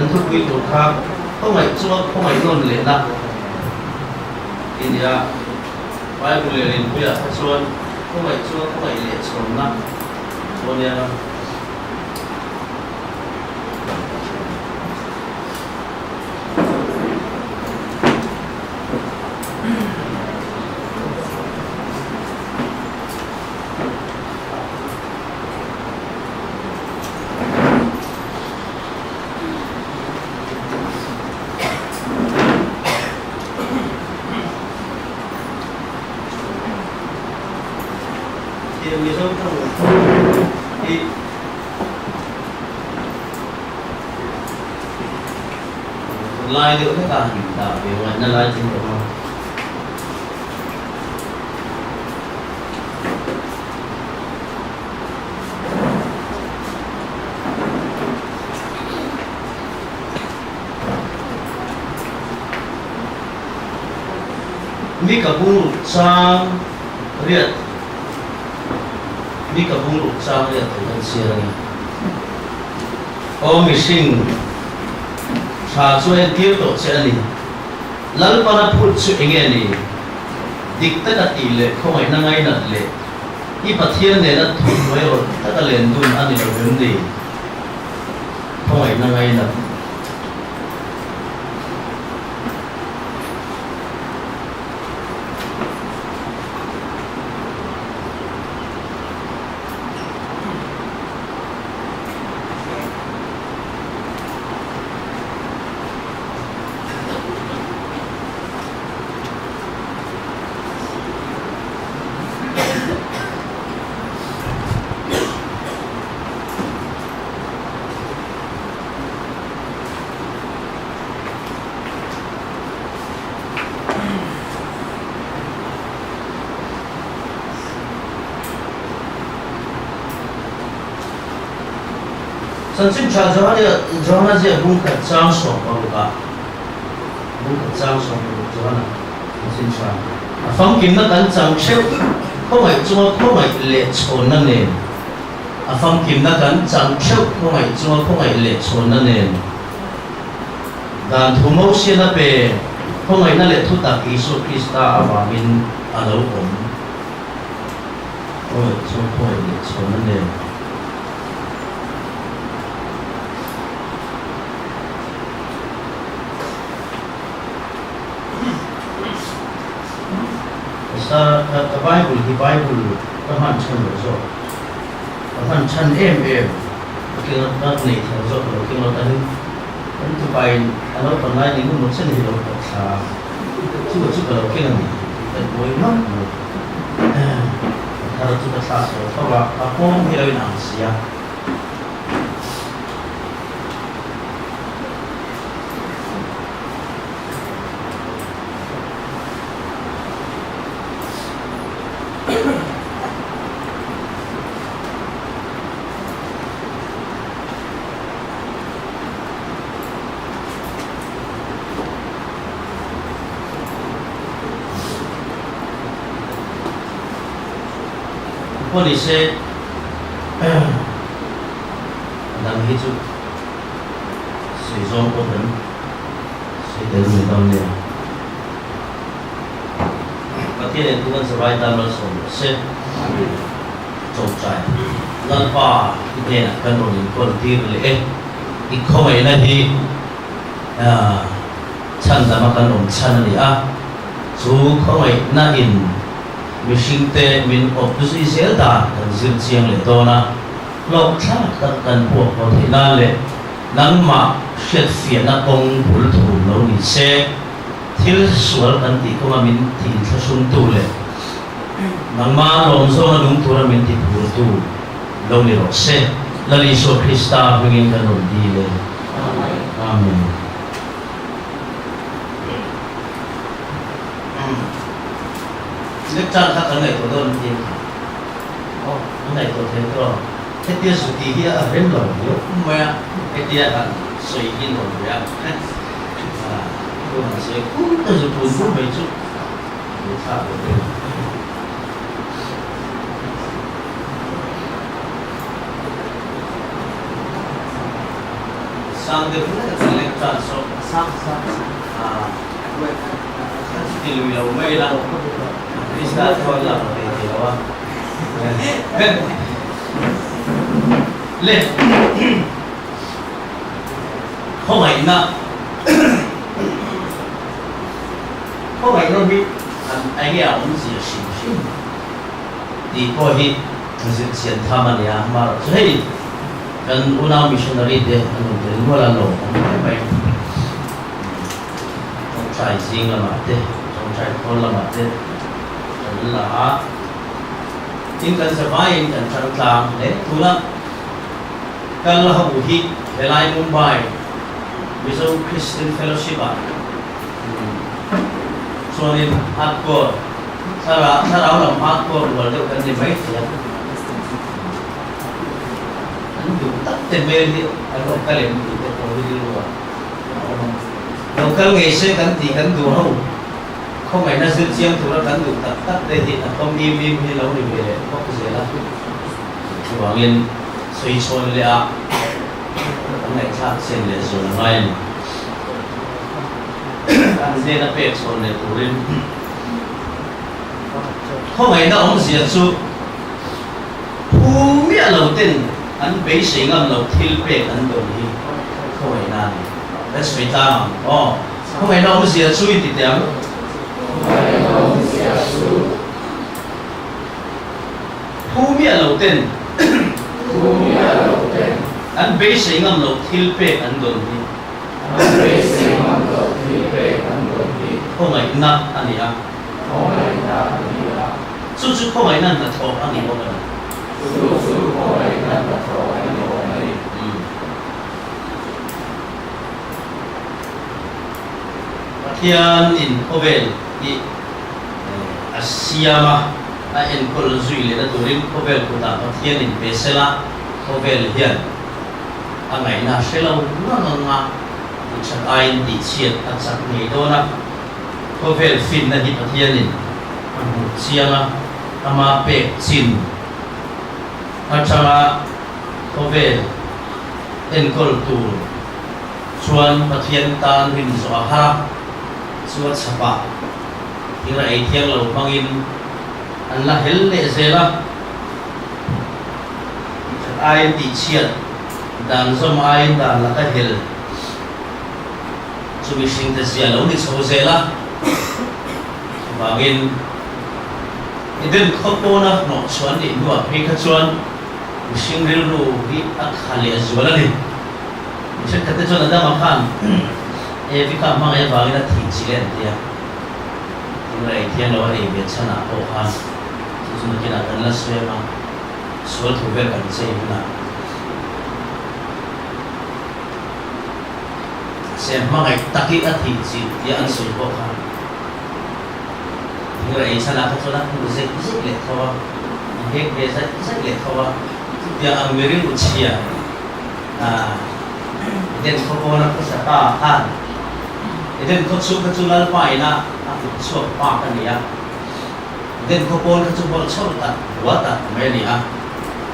kan thu quy tu kha không phải chúa không phải non lệ na India Bible lên bây giờ chúa không phải chúa không phải lệ chốn na chúa này là lai được cái cả hình tạo về ngoài nó lai trên của nó mi cả bung sang riết mi cả bung sang riết thì anh xia này ô mi sinh sa chuan tir to che ani lalpana phut chu enge ni dikta ka ti le khomai na ngai na le I pathian ne na thu noi ro ta ka len dun ani ro bem ni khomai na ngai na Sang chim cha Johanna je bung ka chang so ba ka bung ka chang so Johanna chim cha phong kim na kan chang cheu không phải chua không phải lệ chồn na nền phong kim na kan chang cheu không phải chua không phải lệ chồn na nền dan thu mẫu xia na pe không phải na lệ thu ta Giêsu Christa awamin alo om không phải chua không phải lệ chồn na nền sa the Bible the han chan zo the han chan em cái nó này theo zo cái nó tan tu bai nó còn lại những một chân thì nó có sa chú cái này cái bôi nó ta chú cái sa số sau đó ta không hiểu nào gì à police đang hít chút sử dụng của mình sẽ đến người ta nè và thế nên chúng ta sẽ phải làm một số sẽ trồng trái lần ba cái này cần một những con tiêu lệ ít không phải là gì chăn ra mà cần một chăn này chú không phải na in machine te min opus isel da kan zir chiang le dona lok thla kan po ko thina le nang ma shet fia na kong bul thu lo ni se thil sual kan ti ko min thi thla sun tu le nang ma lom zo na dung tu ra min ti bul tu lo ni ro se la li so Krista bringin kan ron di le amen nước chan khác cái này của tôi thì cái này tôi thấy rồi cái tia sụt thì kia ở bên lồng yếu mà cái tia là sợi in lồng vậy tôi là sợi cũng tôi dùng bùn cũng mấy chút để thả vào đây sang được cái này chọn số sang thì lùi đầu mây là đi xa thôi là thì đó lên không phải na không phải nó đi anh ấy cũng chỉ xin xin thì coi hi thực hiện tham ăn ya mà thấy kan una missionary de anu de ngola lo mai trong trai sinh là mate trong trai con là mate là in kan survive in kan chang tlang le tuna kan la hu hi helai Mumbai Vision Christian Fellowship a chuanin hardcore sara lam hardcore wal de kan ni mai tia tắt tên mail đi anh không cái liền thì cái tôi đi luôn đầu cái nghề sẽ gắn thì gắn đủ không phải là dư chiêm thì nó gắn đủ tắt đây thì không im hay lâu thì về có cái gì là thì bảo liên suy xôn lệ cái này khác xem lệ rồi là ngay anh đây là bếp xôn lệ tủ lên không phải nó ông gì chú phù miệng đầu tiên anh bế sĩ ngầm lộc thiêu bế anh đồ đi không phải là that's phải ta không phải đâu gì chui thì tiếng phú miệng lộc tên anh bế sĩ ngầm lộc thiêu bế anh đồ đi không phải na anh đi à chú không phải na là thọ anh đi không phải Thiên in Ovel di Asiama in Kolzui le da turin Ovel kuta Thiên in Pesela Ovel hian angai na selo nga chak ain di chiat chak ni dona Ovel fin na di Thiên in Siama ama pe chin achanga Ovel in Koltu chuan Thiên tan hin zo ha suat sapa ira etiang lo pangin Allah hel le zela ai ti chiat dan zom ai dan la ka hel chumi sing te sia lo ni so zela bangin iden khopona no chuan ni nuwa pe kha chuan sing ril ru hi akhali azwala ni che kate chuan ada ma khan Evika mang ya bang na thi chilen dia rai thian lo ri be chana o khan chu chu kina kan la swe ma so thu ver kan sei na se mang ai taki a thi chi dia an sui ko khan rai chana ka chona ku se le thawa he ke sa le thawa dia ang meri uchia den ko na ko sa ta khan iden ko chu lal pai na aku chu pa kan ya iden ko pon ka chu bol chor ta wa ta me ni a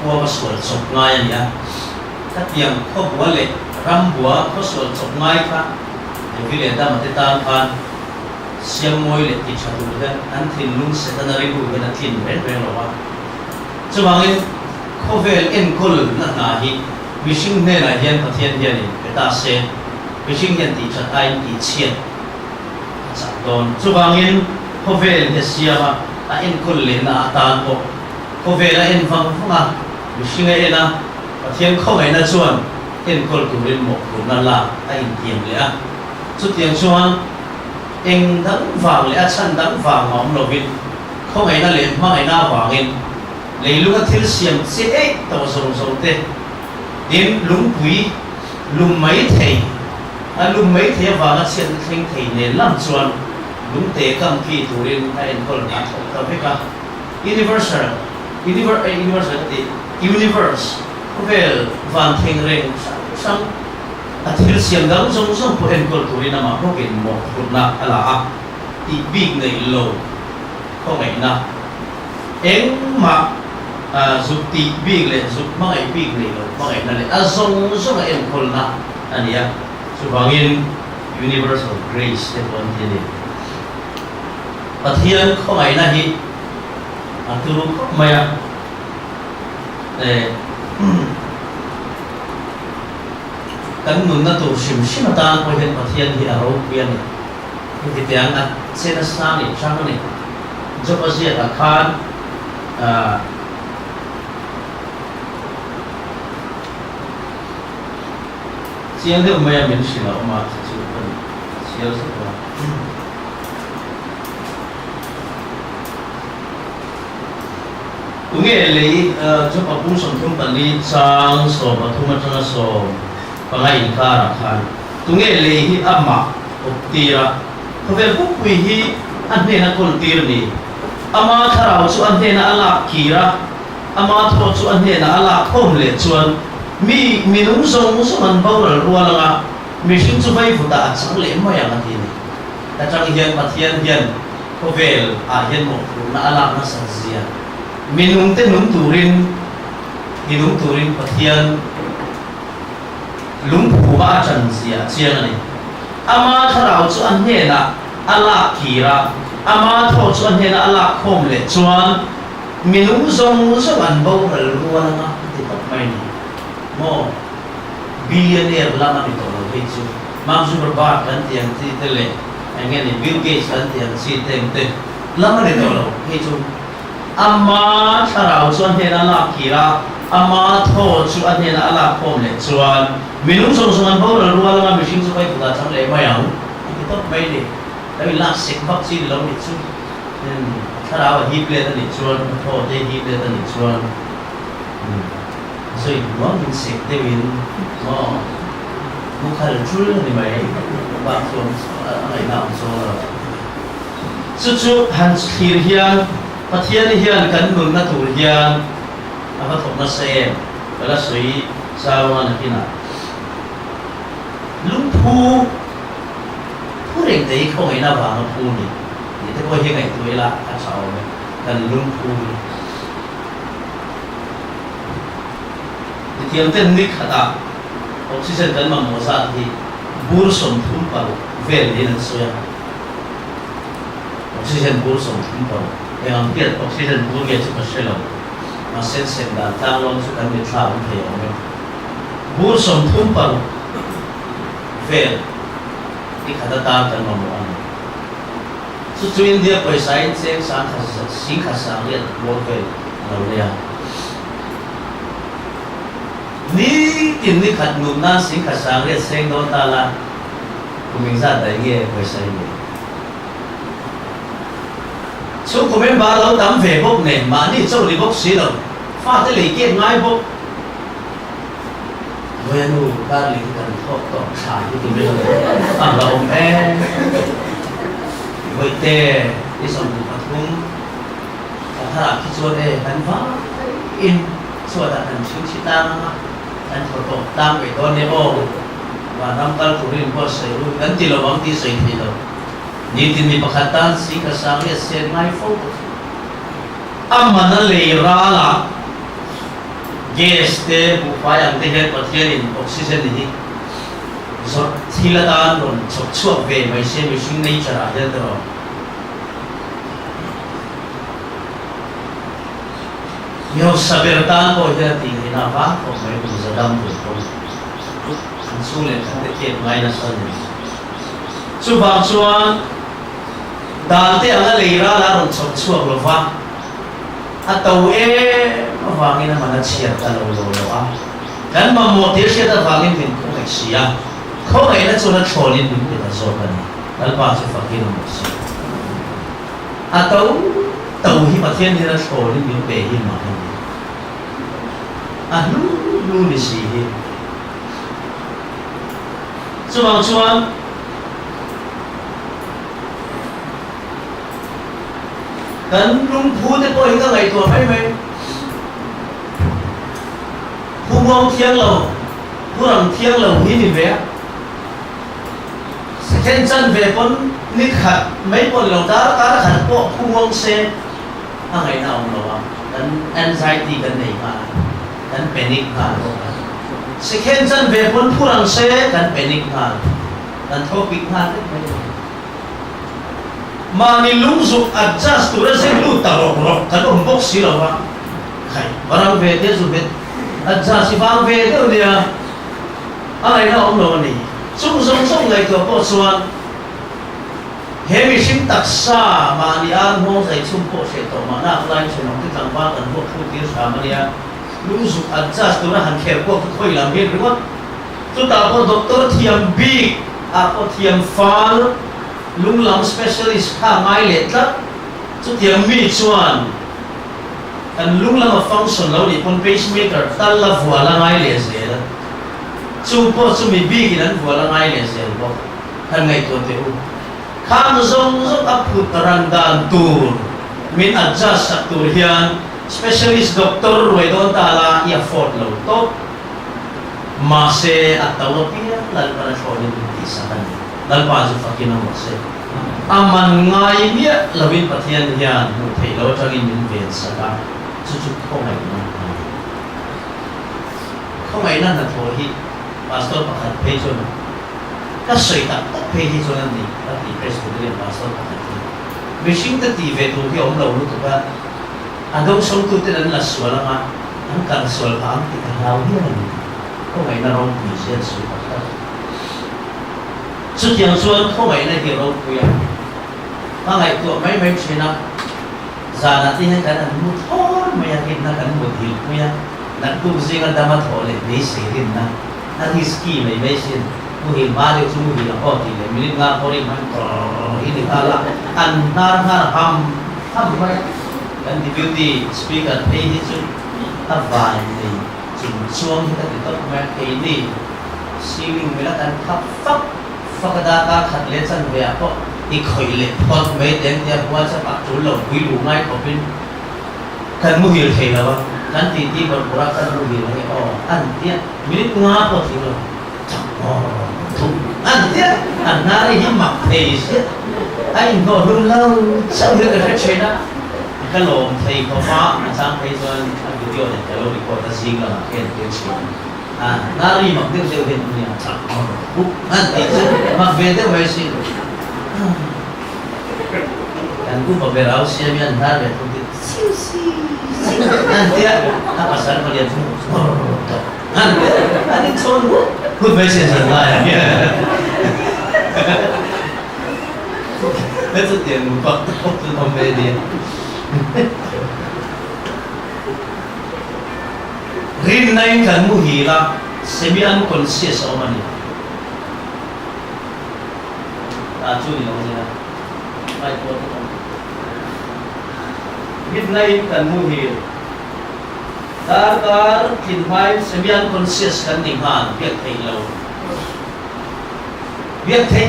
ko ba sol chok ngai ya ta tiang ko bole ram bua ko sol chok ngai ka vi le da mate tan khan siam moi le ti chatu da an thin lung se ta na ri bu na thin ren ren lo wa chu bangin ko vel en kol na na hi wishing ne na hian pathian hian ni ta se Fishing yan ti chat ai ti chiat sa don chubangin hovel hesia a in kulle na atan ko hovela in phang phanga fishing e na pathian khong ai na chuan in kol turin mo na la a in tiam le a chu tiang chuan eng dang wang le a chan dang wang ngom lovin khong ai na le ma ai na wangin leilung a thil siam se e to so te din lung pui lung mai thei lum mấy thế và nó xem sinh thì nền làm chuan đúng tế cầm kỳ thủ liên hay en kol na thọ cái cả universal thì universe vel van thing reng sang athil siam dang song song po en kol thủ liên mà có cái một phút na ala thì big này low không phải na em mà giúp thì big lên giúp mang ai big này low mang ai na lên song song en kol na anh ya Chubangin universal grace te pon tini pathian ko ngai na hi aturu ko maya kan nun na tu sim ta ko hen pathian hi aro pian ni ti tiang at sena sa ni chang ni jo pa sia ta khan siang de maya min sila ma chu kan sial sa ko unge lei jo pa pung som thum pan ni chang so pa thuma chang so pangai ka ra khan tunge lei hi amma optira khovel ku pui hi anne na kol tir ni ama tharau chu anne na ala kira ama tho chu anne na ala khom le chuan mi minung song an bawral rualanga mi hing chu vai futa chang le ma yang ati ni ta chang hian pathian hian khovel a hian mo na ala na sa zia minung te nung turin pathian lung phu ba chan zia chiang ani ama tharau chu an he na ala kira ama tho chu an he na ala khom le chuan minung song an bawral rualanga ti tak mai ni mo billionaire lama ni to he chu Mark Zuckerberg kan tiang ti tele angeni Bill Gates kan tiang si tem te lama ni to he chu amma tharau chuan he na la kira amma tho chu an he na ala khom le chuan minung song an bawral rualanga mihring chu kai puta chang le mayang ti to mai ni tawi la sek bak chi lo ni chu tharau hi ple ta ni chuan tho te hi ple ta ni chuan so mo min sek te win mo mu khal chul ni mai ba so ai na so chu han khir hian pathian hian kan nun na tur hian ava thok na se bala sui sawa na kina lung phu reng dei khong ai na ba na phu ni te ko hi ngai tu la a sao kan lung phu tiang ten ni khata oxygen kan ma mo sa thi bur som thum pa vel ni na soya oxygen bur som thum pa yang tiat oxygen bur ge chu pa shelo ma sen sen da ta long chu kan ni tha un the yo bur som thum pa vel ni khata ta kan ma mo an chu chu india paisa in seng sang kha sing kha sang le lo vel lo le ni tin ni khat nu na sing kha sang le seng don ta la kuming sa dai ge poi sai ni chu ko men ba lo tam ve bok ne ma ni chou li bok si lo fa te le ke ngai bok we nu ka li kan thok to sa ni ti me a lo me we te ni som bu pathum ta tha ki chu de kan va in chu da kan chu chi ta kan thọ to tam về con này ô và năm tal phụ huynh có sử dụng gắn tiền vào tí sử thì đâu nhìn tin đi bắt tan sĩ cả sáng hết sen ngay phố amma nó lấy ra là gas te bu phải ăn te hết bật thiên oxygen đi rồi thì là tan rồi chọc chuộc về mấy xe mấy sinh này chả hết rồi nhiều saber tan có hiện thì na vác có mấy cái giờ đâm được không số lượng các cái ngay là sao nhỉ số vàng chuan đàn te anh lấy ra là rồi chọc chuộc rồi vác à tàu mà vàng cái mà nó chia ta lâu à cái mà một tiếng chia ta vàng cái mình không phải xí à không phải là cho nó trôi lên mình để nó rồi cái này nó bao nhiêu vàng cái nó một xí à tàu hi mà thiên thì nó trôi lên mình bể hi mà à nu ni si hi chuang chuan kan lung phu te ko hinga ngai to mai mai phu ngong thiang lo phu rang thiang lo hi ni ve second chân về pon ni khat mấy pon lo ta khat po phu ngong se a ngai na ong lo kan anxiety kan nei ma kan panic ka lo second chân về bốn phurang xe kan panic hal kan topic hal mà ni lung dục adjust tu ra sen lu tarok rok kan box sila wa khai barang về thế zu bet adjust si bang về thế dia ai na om lo ni sung ngai to po chuan hemi sim taksa mà ni an ho sai chum po se to ma na lai chen ong ti tang ba kan bo khu ti sa ma nia lung dục adjust tu ra han khe ko khoi lam bien ri wa tu ta po doctor thiam bi a po thiam fal lung lam specialist kha ngai le tla chu thiam mi chuan kan lung lam function lo ni pon pacemaker tal la vua la ngai le se la chu po chu mi bi ki nan vua la ngai le se bo kan ngai to te u khang zong ap pu taran dan tur min adjust sa tur hian specialist doctor roi don ta la ia fort lo to ma se ataw pia lal para shonin ti sa kan dal pa ju fakin mo se aman ngai mia lawin pathian hian mu thei lo tangin min ven sa ka chu ko ngai na tho hi pastor pakhat pe chu na ka soi ta pe hi chu na ni ta ti pres ko le pastor pakhat hi machine ta ti ve tu hi om lo lu tu ka adong song tu te nan la swala nga ang kan swal pa ang ti ka haw hi ni ko ngai na rong pi sia su pakhat chu tiang chuan ko ngai na hi ro ku ya ma ngai tu mai china za na ti han kan mu thor mai ya kin na kan mu thil ku ya na tu zinga dama thole ni se rin na na hi ski mai sin mu hi ma le chu mu hi la ho ti le minit nga ko ri man to ini ala an na ham mai kan di beauty speaker pe hi chu a vai ni chung chuang hi ta ti top ma pe ni ceiling mela kan khap fakada ka khat le chan ve a ko i khoi le pot me den ya bua cha pa chu lo hui lu ngai ko pin kan mu hil thei lawa kan ti bor pura kan mu hil hai o an tia minit nga po thi lo o thu an tia an na ri hi mak thei se ai no lu lâu sau được cái chuyện đó cái lồng thầy có phá sang thầy cho anh video này cái lồng record ta xin là khen tiếng chuyện na ri mặc tiếng siêu hiện như chẳng anh thì mặc về tiếng vậy xin anh cũng phải về áo xe miền Nam về cũng biết anh tiếc anh phải sáng vào điện anh đi trốn cũng phải xin sẵn lại hết số tiền một bậc không về điện rin nay kan mu hi la semi unconscious o mani chu ni lo ni na ai ko rin nay kan mu hi dar kin mai semi unconscious kan ding han biak thei lo biak thei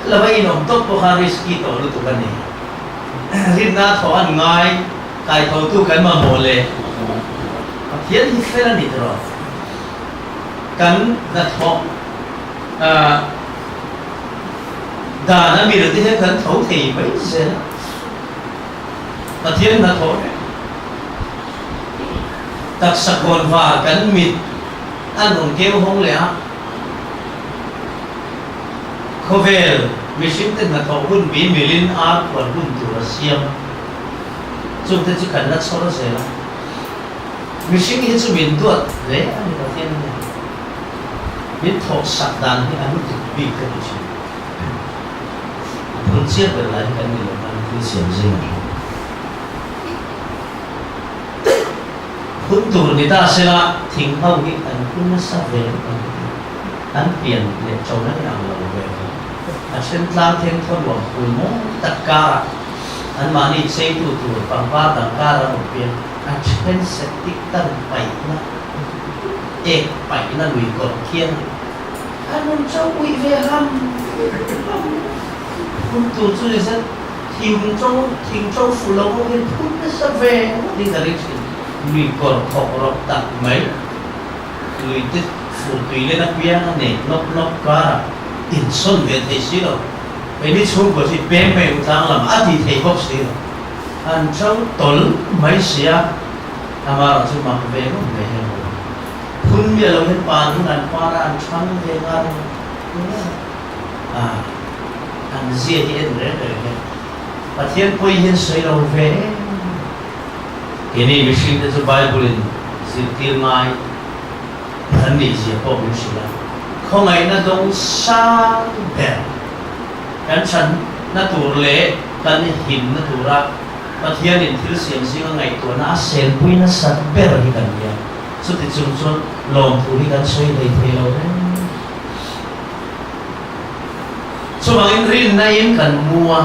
la vai nom top po haris ki to lu tu kan ni rin na tho an ngai kai tho tu kan ma mo le hiện hi phela ni tro kan na tho da na mi được thế kan thấu thì mấy giờ mà thiên na tho tak sakon va kan mit an hong kêu hong le khovel machine te na tho hun bi milin art wa hun tu siam chung te chi kan na chora se la machine hi chu min duat le ani ka thiên ne min thok sak dan hi anu tu bi ka chi pun chia be lai kan ni lo kan ti siam jing hun tu ni ta se la thing hau hi an kun na sa ve an pian le chau na ang lo ve a chen tlang thêm thon lo pu mo tak ka an ma ni sei tu pang pa tak ka ra mo pian a chen se tik tan pai na ek pai na lui ko thiên an châu ui ve ham hun tu chu ni sa thing châu fu lo ho hin kun na sa ve ni da ri lui ko thok rok tak mai lui tit fu tui le na pia na ne nok ka in son ve thei si lo pe ni chung ko si pe pe utang lam a ti thei bok si lo an châu tol mai sia ama chu ma ve no ve he phun bia lâu hết bàn những ngàn qua ra ăn trắng về ngon ăn gì thì ăn đấy rồi và thiên quay hiên sấy đầu về cái này mình xin cho Bible in xin tiền ngay thân đi gì có mình xin là không ai nó đông sang bèo cái chân nó tủ lệ cái hình nó tủ ra và thiên in thiếu xiên gì ngày tuổi nó sen quay nó sạch bèo đi cần gì số thì chúng tôi lòng thủ đi cần xoay đầy thế đâu đấy số bằng in rin này in cần mua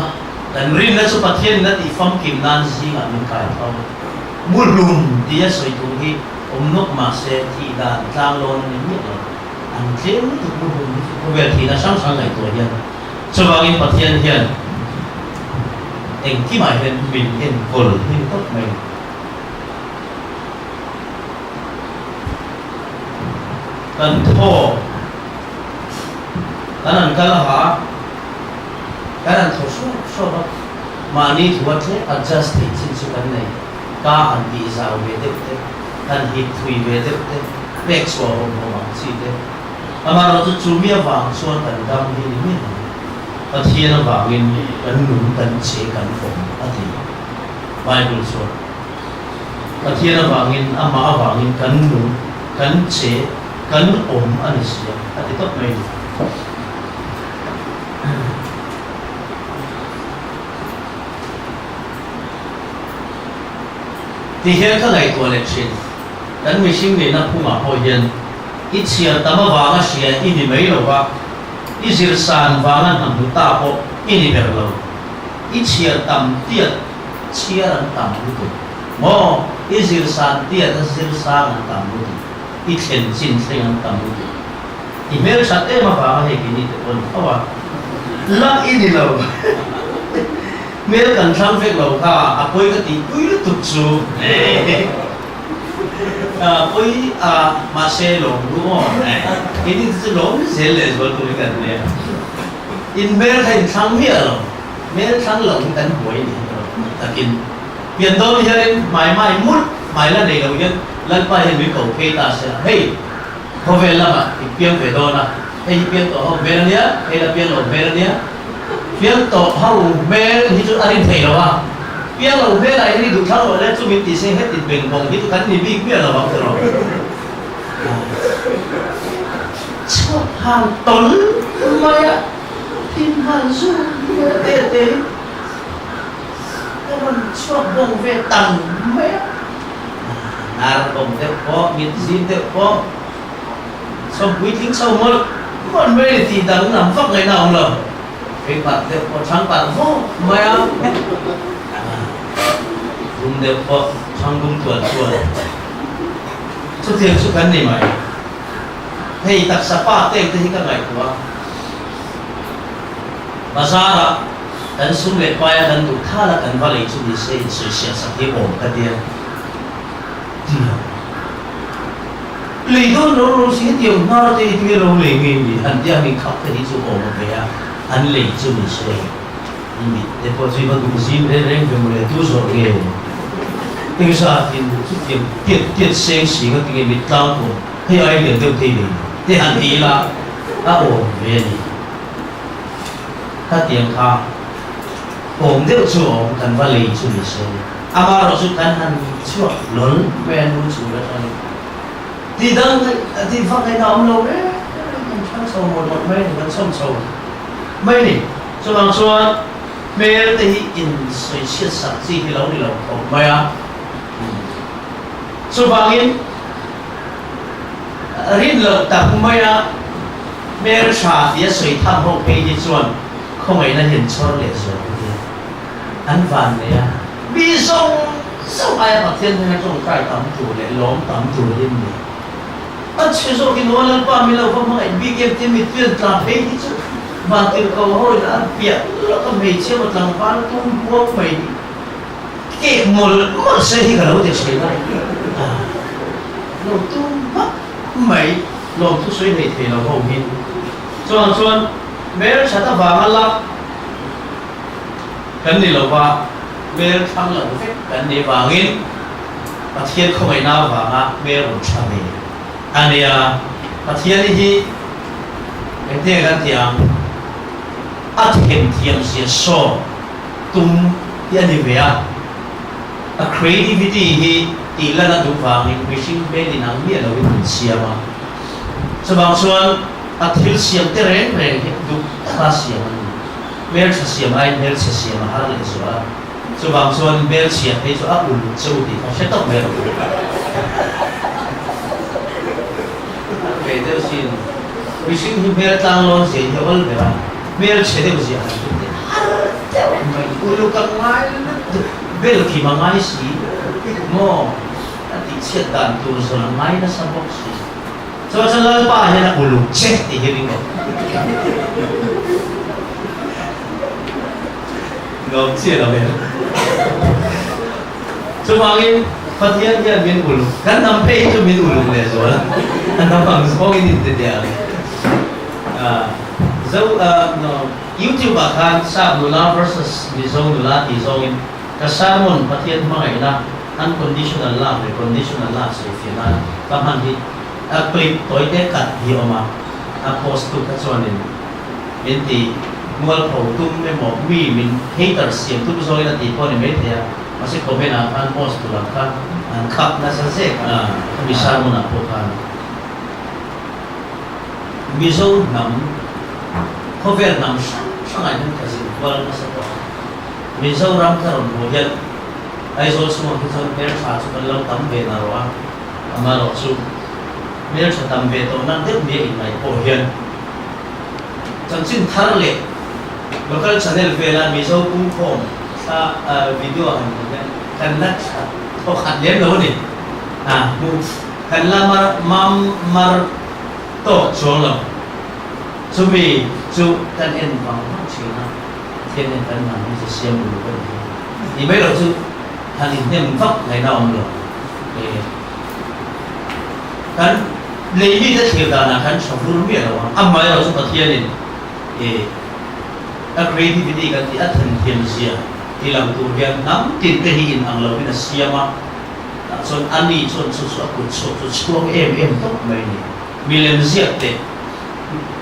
cần rin nó số bát thiên nó thì phong kim nan gì mà mình cài thâu mua lùm thì nó xoay thủ đi nước mà sẽ thì là trang lon này biết rồi ăn chế mới được mua lùm có việc thì nó sáng sáng ngày tuổi hiện số bằng in bát thiên hiện anh khi mà hiện mình hiện vội hiện tốt mình cần thô cái này cái là hả cái này thô số đó mà ní thua thế adjust thì chính số cái này cả anh bị sao về được thế anh hít thui về được thế vẹt số không có bằng gì thế mà nó chú mía vàng số cần đâm đi mía ở thiên nó vàng in cần nung cần chế cần phồng ở thì Bible số ở thiên nó vàng in mà vàng in cần nung cần chế cần ổn anh sẽ ở thì tốt mình thì hiện các ngày tuổi này chuyện cần mình sinh về nó cũng mà hồi hiện ít chia tama vàng chia in mấy lâu quá ít chia sàn vàng ăn hầm ta bộ in nhiều lâu ít chia tầm tiệt chia ăn tầm luôn mò ít chia sàn tiệt ít chia sàn ăn tầm luôn ít tiền xin tiền ăn tầm luôn thì mấy sát em mà vàng hay cái gì thì ôn à lắc in lâu mấy cần sang phép lâu cả à quay cái tí quay nó tụt xuống quay mà xe lồng đúng không cái gì thì lồng xe lệ rồi tôi cần này in mấy thành sang miệng rồi mấy sang lồng cần quay đi ta kinh hiện đâu thì hiện mãi mút mãi là này đầu tiên lần qua hiện với cầu cây ta sẽ hey không về làm à thì piên về đâu nè hey piên tổ hậu về nhá hay là piên lồng về nhá piên tổ hậu về thì chúng anh thấy đâu à piên lồng về này thì đủ thao rồi đấy chúng mình thì sẽ hết tiền bình bồng thì chúng ta đi biết piên là bao nhiêu rồi cho hàng tấn mày tin hàng du tê tê cái mình cho bồng về tầng mấy nào bồng theo có miễn zin theo có xong quý tính sau một còn mấy thì đắng làm phóc ngày nào rồi cái mặt theo có sáng bản vô mày à cũng đều có sang cũng tuần xuất hiện xuất cảnh này mày hay tập sapa tên thì các ngày của mà ra đó dan sung lệ quay dan đủ tha là cần vào lấy chú đi xây sự hiện sắc thế ổn cái điều lý do nó sẽ điều nó thì cái lâu lệ gì anh dia mình khóc cái chú ổn vậy à anh lấy chú đi xây ini depois de uma cozinha ele vem mulher tu jogue tem já tem tiệt sen xí cái cái bị đau cổ hay ai liền tiêu thì thì hành đi là ổn về đi tiền khá ổn được chú ổn cần vào lấy chú đi xây mà rồi chú cần hành chú lớn về nuôi chú đó thì đang thì phát cái nào ông lâu đấy mình sâu một mấy thì mình sâu mấy này cho bằng số mấy thì in suy xét sắc gì thì lâu đi lâu không mấy à số bằng in riêng lâu tập mấy à mấy trà thì suy tham hậu cái gì chuẩn không ai là hiện cho lệ rồi anh vàng này à vì sao ai mà thiên hay trong cái tầm tuổi lệ lõm tầm tuổi yên này anh chỉ số cái nó là qua mình lâu không ai bị cái tiền mình tiền làm thế chứ mà từ cầu hồi đã việc nó còn về chưa một lần qua nó tung buông mày cái một xe thì cả đâu được xảy ra nó tung mất mày lòng tu suy này thì nó hồng hin cho mấy đứa sẽ ta vàng lắm cái này là vàng mấy đứa thằng là cái này vàng in mà thiên không ai nào vàng á mấy đứa cũng chả về anh ấy phát hiện hi cái thế cái tiếng thêm thêm sẽ so tum thì anh ấy về creativity hi tỷ lệ là đúng vàng mình sinh bên đi năng biết là mình xia mà so bằng xuân thiếu xia thế rèn rèn đúng ta xia mà mer xia mà ai mer xia mà hay là so bằng xuân mer xia thì so áp dụng châu thì nó sẽ tốt mer về đây xin mình sinh hi mer tăng lon sẽ nhiều hơn vậy mer sẽ được gì mình ulu càng ngay bel khi mà ngay xí mo ti chết đàn tu rồi ngay nó sao bốc xí cho chân lên ba hay là ulu chết thì hiểu không ngọc chết là vậy cho mà cái phát hiện cái miền ulu kan nằm pe cho miền ulu này rồi anh nằm bằng số cái gì thế dấu YouTube akan sa nula versus bizong nula izongin kasamon pathian mga ina unconditional love conditional love sa final paman hi clip toite kat hi oma post tu kachonin enti mual pho tum me mo mi min haters siam tu zoi na ti pon me thea masi comment an post tu lang ka an khap na sa se bisamon na po kan bizong nam Việt Nam sang ngày hôm nay thì vâng nó sẽ có mình sâu rắm cả một bộ phận ai rồi số một cái thằng bé phá cho con lâu tắm về nào rồi mà lọ su bé cho tắm về tôi năng tiếp miệng này bộ phận chẳng xin thắng lệ local channel về là mình sâu cũng không sa video hàng này cần nát có khăn đến đâu đi cần là mar to cho lắm so vì chú tan en vàng không chỉ là thiên nhiên tan vàng như xem một cái thì bây giờ chú hàng thêm phật ngày nào cũng được kan lấy đi rất nhiều đàn là kan sống luôn biết rồi âm mấy rồi chúng ta thiên nhiên creativity kan thì thành thiên nhiên thì làm tu viện nắm tin cái hình hàng lâu bên Asia mà chọn anh đi chọn số em tốt mấy này million giết đấy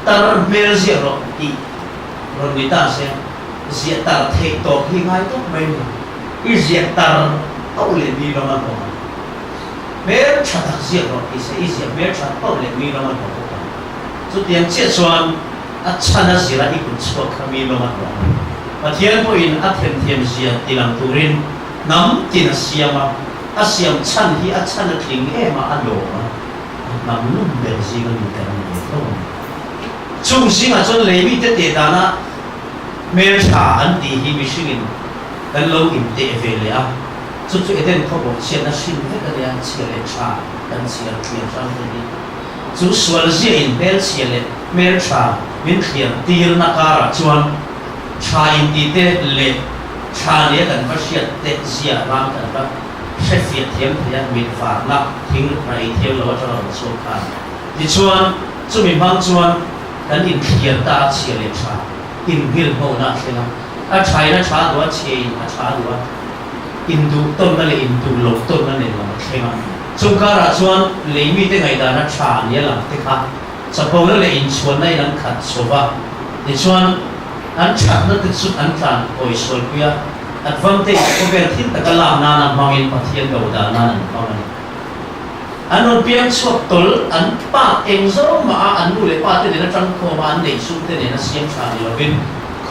tar mer zia ro ti ro ni ta se zia tar the to hi ngai to mai i zia tar au le mi lo ma ko mer cha ta zia ro i se i zia mer cha au le mi lo ma ko so tiang che chuan a chana zira i kun chho kha mi lo ma ko pa thian po in a them zia tilang turin nam tin sia ma a siam chan hi a chan thing e ma a lo ma nam lum ber zi ga ni ta ni to chung sinh à cho lấy bị tết tết na mer cha anh đi hi mi sinh in kan lo in te về le a chu eden kho bo chen na sinh ve ka ya chi le cha kan chi le kian sang te ni chu swal zia in bel chi le mer cha min khian tir na kara chuan cha in ti te le cha le kan fa sia te zia ram kan ba se fiat thiam thia min fa na thing rai thiam lo cho so kha ti chuan chu mi bang chuan kan in khian ta chi le cha in hil ho na thena a chai na cha do che a cha do in du ton na le in du lo ton na le la thena chung ka ra chuan le mi te ngai da na cha ni la te kha sapo na le in chuan nai nan khat so ba ni chuan an cha na te chu an tlan oi sol pia advantage ko ber thin ta kala na na mangin pathian go da na nan pa na anh piang suat tol anh pa eng zo ma anh nu le pa te na tang ko ma nei su te na siam cha ni lovin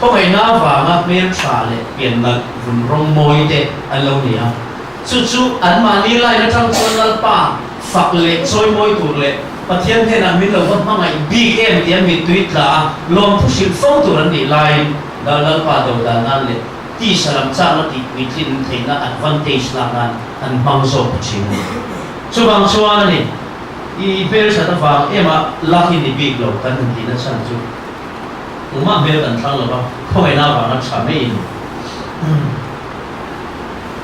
ko mai na wa nga mer cha le pian na run rong moi te an lo ni a chu an ma ni lai na tang ko lal pa fak le soi moi tu le pathian the na min lo wa ma ngai big em tiam mi tweet la lom thu sil phong tu ran ni lai da lal pa do da nan le ti salam cha na ti mi tin the na advantage la nan an mang zo chi so bang chuan ni I ber sa ta wang ema laki ni big lo kan ti na chan chu uma ber kan thang lo ba khoi na wa na cha me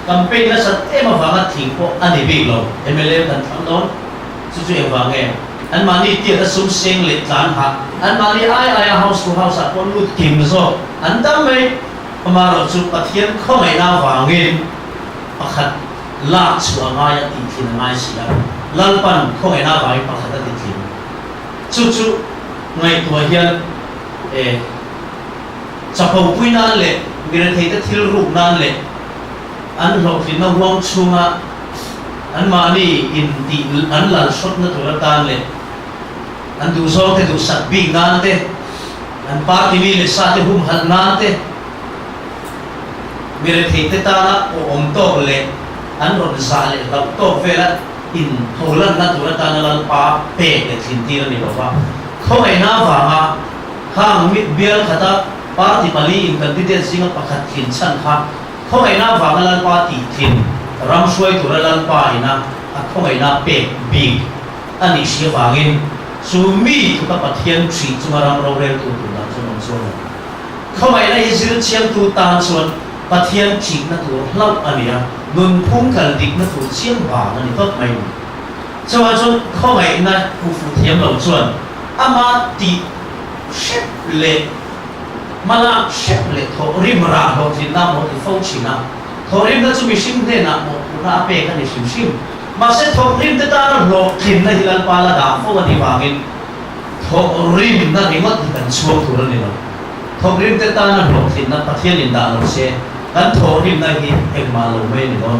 campaign na sa ema wa na thing ko ani big lo MLA kan thang don chu wa nge an mani ti na sum seng le tlan ha an mani ai house to house a kon lut kim zo an dam me amaro chu pathian khoi na wa nge pakhat la chu anga ya ti thin ngai sia lalpan không ai na vai pakhat ti thin chu ngai tua hian chapau pui nan le mira thei ta thil rup nan le an lo fin na huang chunga an mani in ti an lal shot na tura tan le an du zo te du sat bi nan te an party mi le sa te hum hal nan te mira thei te ta na o om to le an ron sa le la to vela in tholan na tura tan la pa pe le thin ti ni lo wa không ai na wa ma hang mit bial khata party pali in candidate singa pakhat thin chan kha không ai na wa ma lan pa ti thin ram suai tura lan pa ina a không ai na pe big ani sia wangin sumi ka pathian chi chumaram ro rel tu na chunom chuan không ai na izil chiang tu tan chuan pathian chi na tu hlap ania nun phung kal dik na tu chiang wa na ni tot mai chuan không ai na ku fu thiam lo chuan ama ti shep le mala shep le tho rim ra ho tin na mo ti fo chi na tho rim na chu mi sim de na mo na pe ka ni sim ma se tho rim te ta lo thin na hilal pa la da fo ni wangin tho rim na ri ngot kan chuo tu ni lo tho rim te ta na lo thin na pathian in da lo se kan tho rim na hi ek ma lo me ni lo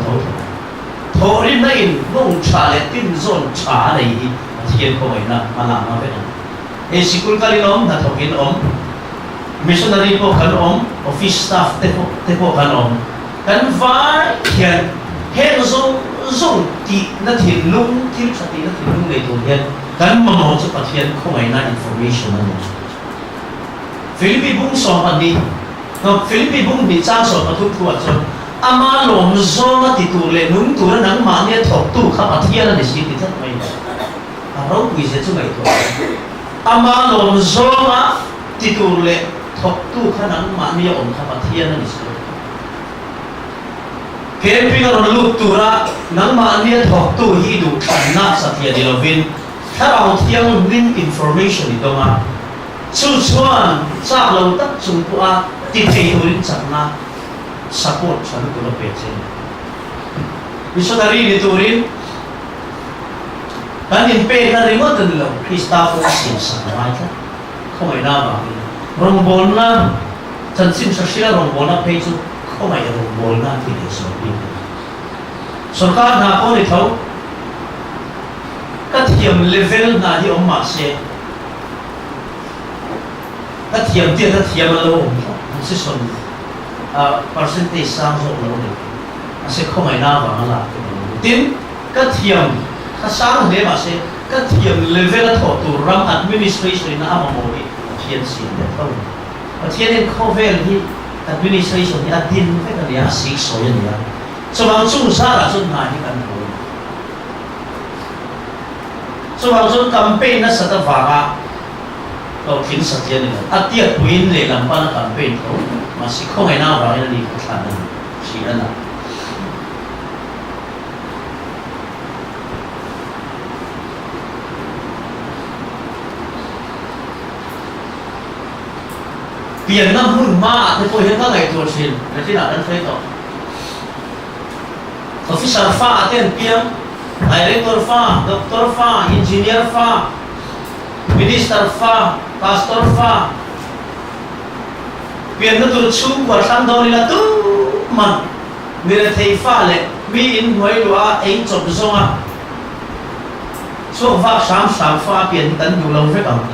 tho rim na in long cha le tin zon cha nei hi pathian ko mai na mala ma ve na sikul kalinom na thokin om missionary po kan om office staff te po kan om kan vai hian hen zo ti na thin lung thil chati na thin lung le tu hian kan mo chu pathian khongai na information ani Philippi bung so ani no Philippi bung bi cha so pathu thuat so ama lom zo na ti tu le nung tu na nang ma ne thok tu kha pathian ani si ti that mai a ro pi se chu mai tu ama lom zonga titur le thok tu khanang ma ni om kha pathian ani so kempi ron lu tura nang ma ni thok tu hi du thanna sathia dilovin tharau thiang ring information ni donga chuan chak lo tak chung pu a ti thei hurin chakna support chan tu lo pe chen missionary ni turin kan in pe na remote ni lo Krista ko sim sa mai ta không ai na ba rong bol na chan sim sa sila rong bol na pe chu không ai rong bol na ti le so bi sarkar na ko ni thau ka thiam level na hi om ma se ka thiam ti ka thiam lo om se son percentage sang so lo ni ase không ai na ba la tin ka thiam ka sang de ma se ka thiam level a tho tu ram administration na amamo ni thian sin de tho thian en khovel hi administration ni adin fe ka ya sik so ya ni so bang chung sa la chung na ni kan ho so bang chung campaign na sa ta wa ga to thin sa thian ni atia tuin le lam pa na campaign tho ma si khong ai na wa ni ka than na si na biển năm hun ma thì tôi hiện các ngày tuần xin để khi nào đến thấy đó officer pha tên piang director pha doctor pha engineer pha minister pha pastor pha biển nó tụt xuống của sang đâu đi là tu mà người thầy pha lệ mi in huế lúa anh chụp xong à xuống pha sám pha biển tấn nhiều lâu với ông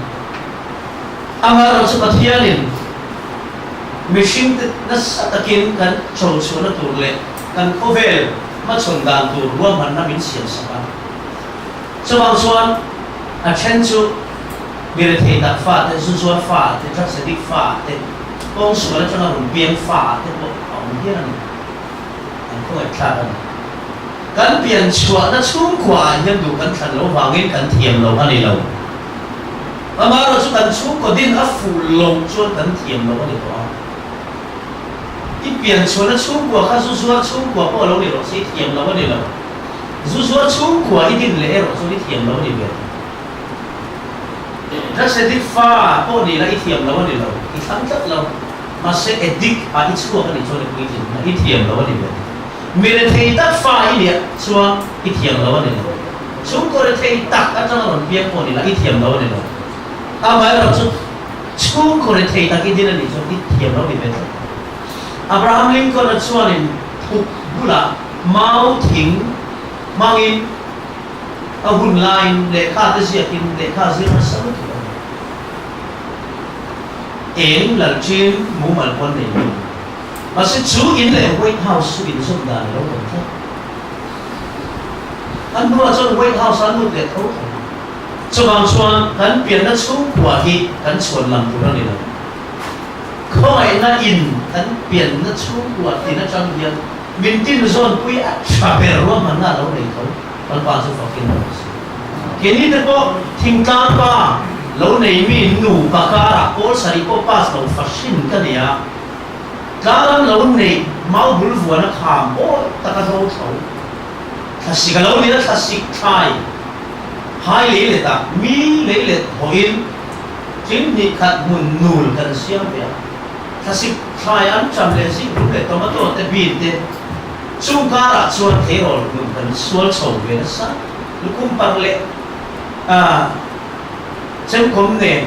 anh ở trong cái thiên liền machine na takin kan chong chuna tur le kan kovel ma chong dan tur ruam han na min siam sa chawang chuan a chen chu mir the da fa te su chuan fa te thak se dik fa te kong su la chang rum piang fa te bo ong hian an ko ai thla kan pian chua na chung kwa hian du kan than lo wangin kan thiam lo ani lo ama ro chu kan chu ko din a fu lo chuan kan thiam lo ani ko biển số nó chung của các số chung của bộ lâu này rồi sẽ thiểm lâu này rồi số chung của ít tiền lệ rồi số ít thiểm lâu này vậy rất sẽ thích pha bộ này là ít thiểm lâu này rồi ít thắng rất lâu mà sẽ edit ít số cái này cho được cái gì là ít thiểm lâu này vậy mình thấy tất pha ít điện số ít thiểm lâu này rồi chúng có thể tắc ở trong lòng biếng của là ít thiểm đâu này rồi mai rồi chúng có thể tắc cái gì này cho ít thiểm đâu bị vậy Abraham Lincoln là cho nên thuộc bula mau thỉnh mang in hun line để khá tới gì thì để khá gì nó sống em là trên mũ mặt quan này mà sẽ chú in là White House in sông đà đâu còn thế anh mua cho White House anh mua để thấu cho bằng chuan anh biến nó xuống quả thì anh chuan làm của nó này rồi không ai na in anh biến nó xuống quả thì nó trong hiện mình tin zone quy chả phải rồi mà na đâu này thấu anh bao giờ phải kinh nghiệm cái này thì có thỉnh thoảng ba lâu này mình nụ cả cả all sari có pass đầu phát sinh cái này à cả lâu này máu bùn vừa nó khám ô ta cái thấu thấu ta xí cái lâu này ta xí trai hai lấy lệ ta mi lấy lệ hồi chính ni khát muốn nụ cái xiêm vậy ta xí trai ăn chăm lệ xí lúc lệ tao mà tôi ta bị thế chung cả là chuột thế rồi mình cần xuôi sầu về nó sát lúc cũng bằng lệ trong công nghệ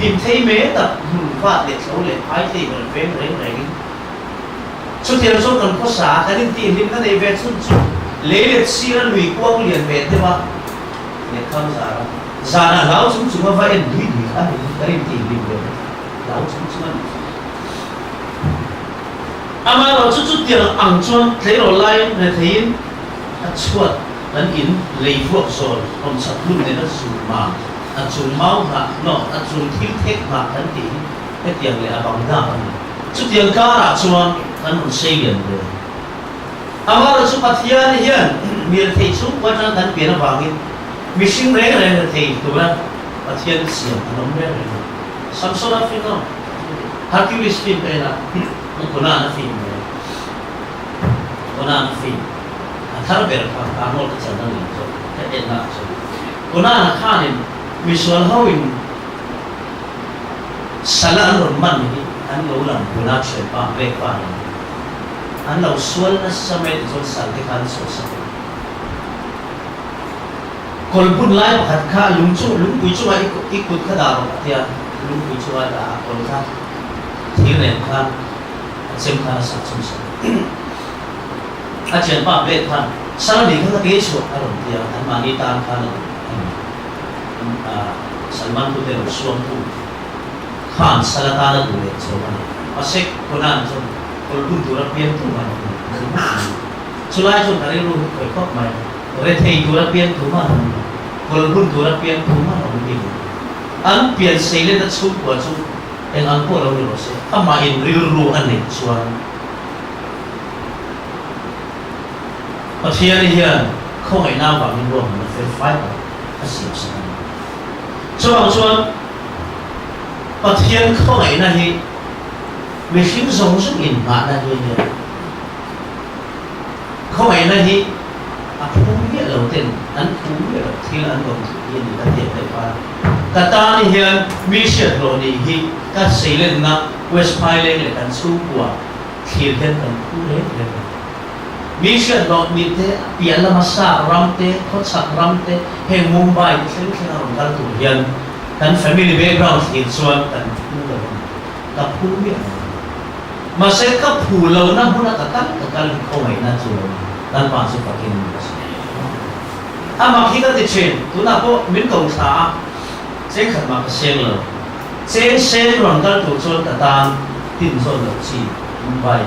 tìm thấy mấy tập phát để số lệ hai thì mình về đấy số tiền số cần có xả cái tiền tiền cái này về số lấy lệ xí ra lùi quăng liền về thế mà để không xả là lão chúng mà phải lùi cái tiền tiền về lão chúng màเราchút tiền ăn chuan thấy rồi lại là thấy chuột anh in lấy vuông rồi ông sắp luôn nên nó sụp mà anh sụp máu hả nó anh sụp thiếu thết mà anh tí cái tiền lại bằng đá chút tiền cá là chuan anh muốn xây liền rồi màเราchút bát thiên hiện miền thấy chút quan trọng anh biến nó vàng mình sinh ra cái này thì tụi nó bát thiên xiêm anh không biết rồi Samsung là phim nào Hercules phim cái nào Conan phim thar ber ka mol ka chana ni so ka en na so Conan khan in visual how in sala ron man ni an lo lam Conan che pa ve pa an lo sual na samet so sal ke khan so sa kol bun lai pakhat kha lung pui chu ai ikut kha da ro tia lung pui chu ai da kol kha thir ne khan xem khá là sạch sống sống chuyện bảo vệ thân sau này không có kế chuột ở đồng tiền anh mà đi tan khá là Salman Khutel xuống tu Khan Salata là đủ để số này và sẽ có năng cho còn cũng đủ đặc biệt tu mà số lại cho cái luôn phải có mày rồi thầy đủ đặc biệt tu mà còn cũng đủ đặc biệt tu mà không đi anh biến xây lên đất xuống của chúng yang aku lalu ni bos, ama in riru ane suara. Pasien ni dia, kau ngai nama bang ni buat mana fair fight, asyik sangat. Suara pasien kau ngai nahi, mesin zong in mana dia. Kau ngai nahi, aku punya lalu ten, an punya lalu, til an kau ini dah tiada apa. Kata ni dia mission lo ni hi ka seilen na West Pile le kan su kwa thil hen kan ku le mission lo ni te pian la masa ram te kho chak ram te he Mumbai thil thil ron kan tu hian kan family background hin chuan kan ku lo ka pu mi ma se ka pu lo na huna ka kan ko mai na chu dan pa su pa kin ama khi ka ti chen tu na ko min ko tha chế khẩn mà xem rồi chế xem rồi các tổ chức cả ta tin rồi là gì Mumbai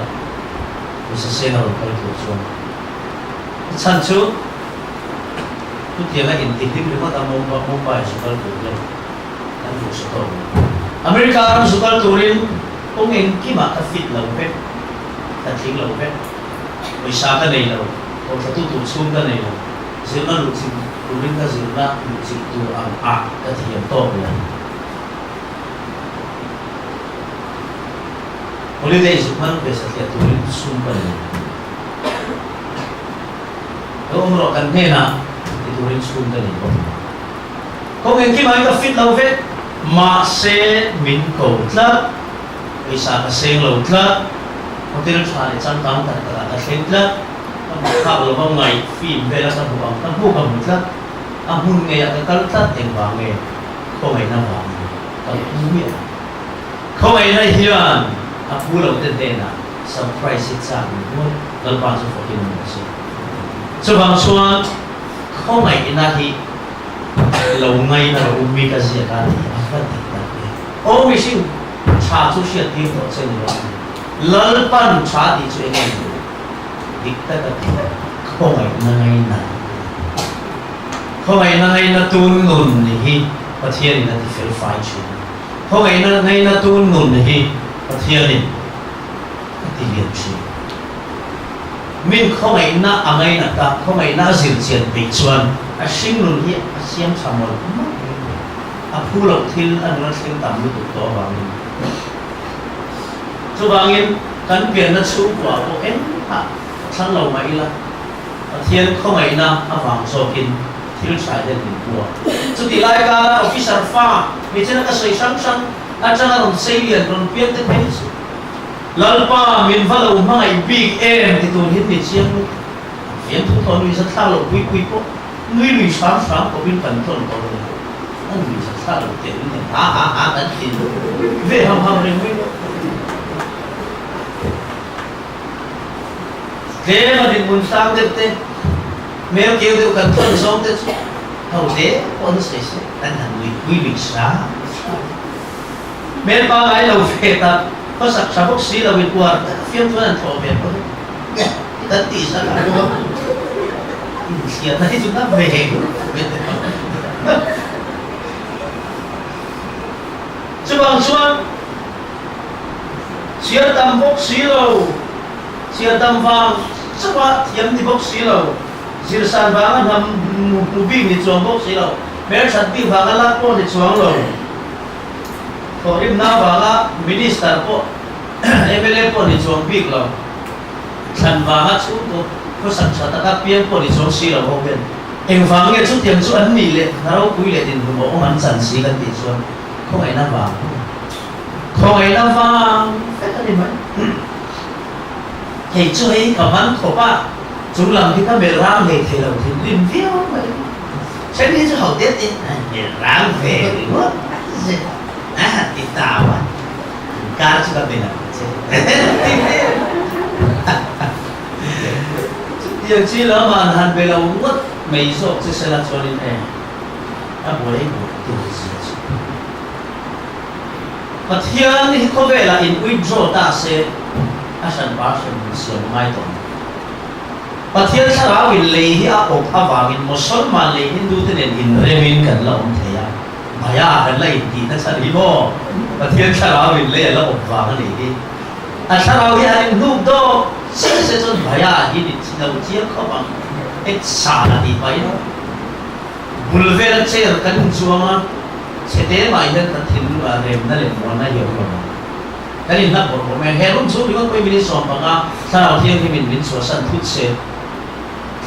thì sẽ xem rồi các tổ chức chân chú tôi tiếng Anh thì tiếng Việt ta Mumbai số các tổ chức các tổ chức đó America số các tổ chức ông em kia mà ta fit lâu phết ta tiếng lâu phết vì sao cái này lâu còn ta tu xuống cái này lâu giờ nó lục xin Turin ka zirna music tu ang ka thiam to ya holiday suman be sa ya turin sum pa ni ro kan ne na turin sum ka ni ko ngin ki mai ka fit lo vet ma se min ko tla isa ka seng lo tla hotel cha ni chan tang ta ka seng tla ka lo ba ngai film ve la sa bu ang ta bu ka mu tla amun nghe cái cắn tát em vàng nghe không ai nào vàng cái cú miệng không ai này hiền apu lâu tên tên à surprise it sang luôn lần ban số phổ hiền một số số bằng số không ai na hi lâu ngày na umi cái gì cả thì apa tidak oh mesti cha tu siat dia tu saya ni lalpan cha di tu ini dikta kata không ai na ngay na tun ngun ni hi pathian na ti fel fai chu không ai na ngay na tun ngun ni hi pathian ni ti lian chu min không ai na angai na ta không ai na zil chen pe chuan a sing nun hi a siam chamol a phulok thil an ra sing tam lu to wangin chu wangin kan pian na chu kwa ko en ha sang lo mai la pathian không ai na awang so kin thil sai den ni kwa chu ti lai ka officer fa mi chen ka sei sang sang a chang ron sei lian ron pian te pe chu lalpa min valo mai big em ti tun hit ni chiang lu fian thu thon wi sa tha lo pui pui po ngui lui sang sang ko bin kan thon ko lo an wi sa tha lo te ni ha kan tin ve ham re ngui thế mà định muốn sang được thế nếu kêu được cần thuần sống thế hầu thế con sẽ anh là người quý vị sáng men pa ai lâu về ta có sạc sạc bốc xí là bị quạt phiên thuần anh thọ về có đấy ta tỉ sao lại đúng không hiện nay chúng ta về chứ bằng xuân xuyên tâm bốc xí lâu xuyên tâm vàng sao mà thiếm thì bốc xí lâu xuyên san vàng hầm mù binh thì chuông bốc xí lâu bé sẵn tiêu vàng lá cô thì chuông lâu có im na vàng minister cô MLA cô thì chuông big lâu sẵn vàng chú có sẵn sẵn các biên cô thì chuông xí lâu không biết em vàng nghe chút tiền chú ấn mì lệ nào quý lệ tiền của bộ hắn sẵn xí gần thì chuông không ai na vàng không ai na vàng phải cái gì mấy thì chơi ở văn khổ ba chúng làm thì các mẹ ram thì thầy đầu thì liên viết vậy sẽ đi cho hậu tiết đi mẹ ram về đúng không thì tao à ca cho các mẹ làm giờ chỉ là mà hắn về là mất mấy số chỉ sẽ là cho nên em bố ấy bố tôi gì mà thiên thì có vẻ là in withdraw ta sẽ asan passion siam mai ton pathian sara win le hi a ok awangin musulman le hindu ten in remin kan la theya bhaya kan la ti ta sari mo pathian sara win le la ok wang le hi a sara wi an nu do se chon bhaya hi ni chino chia kho bang ek sa na di pai no bulvel che kan chuama chete mai hen ta thin wa rem na le mo na yo lo cái này là một mẹ hẹn số những cái mình sống bằng à sao đầu tiên thì mình số sân phút xe